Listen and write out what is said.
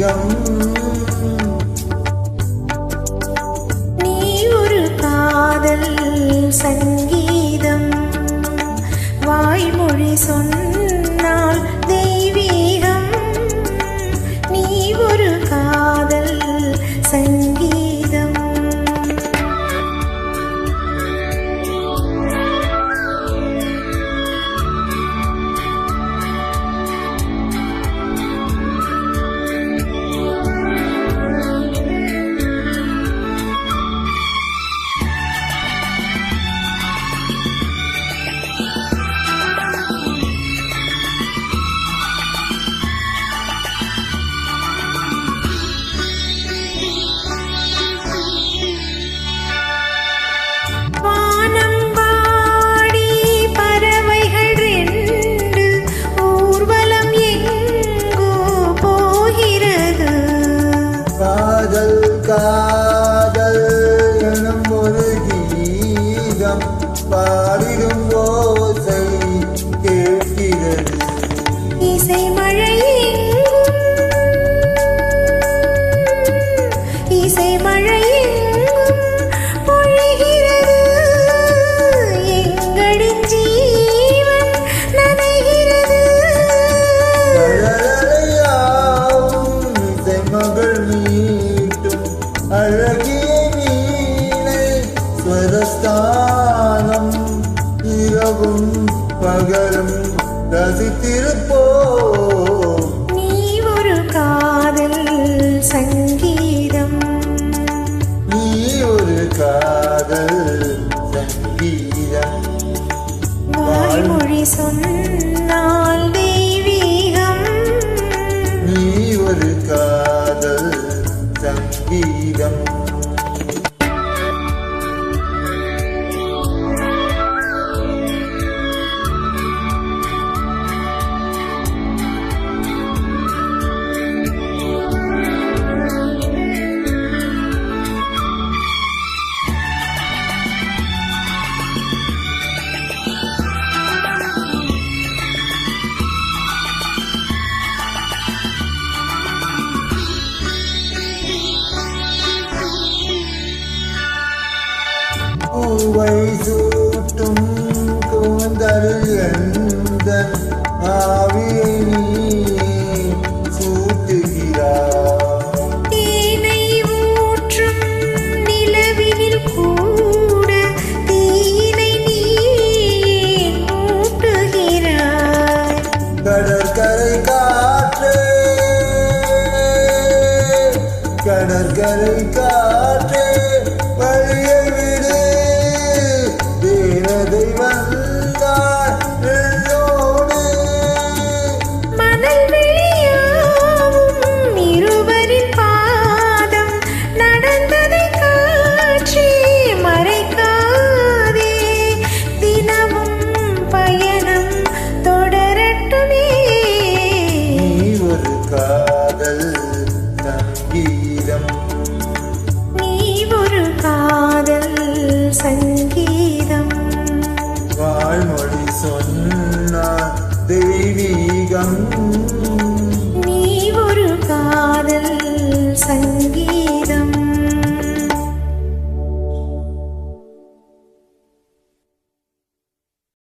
தெய்வீகம். நீ ஒரு காதல் சங்கீதம், வாய்மொழி சொன்னால் தெய்வீகம். நீ ஒரு காதல் சங்கீதம். காதல் எனும் ஒரு கீதம் பாடிடும் ஓசை கேட்கிறது. இசை மழை இசை மழை பொழிகிறது. எங்களின் ஜீவன் நனைகிறது. இசை மகள் அழகிய நீனை ஸ்வரஸ்தானம் இரவும் பகலும் ரசித்திருப்போம். நீ ஒரு காதல் சங்கீதம். நீ ஒரு காதல் சங்கீதம். வாய்மொழி சொன்னால் தெய்வீகம். நீ ஒரு காதல் சங்கீதம். பூவை சூட்டும் கூந்தல் எந்தன் ஆவியை நீ சூட்டுகிறாய். தேனை ஊற்றும் நிலவினில் கூட தீனை நீ ஊட்டுகிறாய். கடற்கரை காற்றே கடற்கரை காற்றே வழியை விடு. தேவதை வந்தார் என்னோடு. மணல் வெளியாகும் இருவரின் பாதம் நடந்ததை காட்சி மறைக்காதே. தினமும் பயணம் தொடரட்டுமே. நீ ஒரு காதல் சங்கீதம். நீ ஒரு காதல் சங்கீதம். வாழ்மொழி சொன்னால் தெய்வீகம். நீ ஒரு காதல் சங்கீதம்.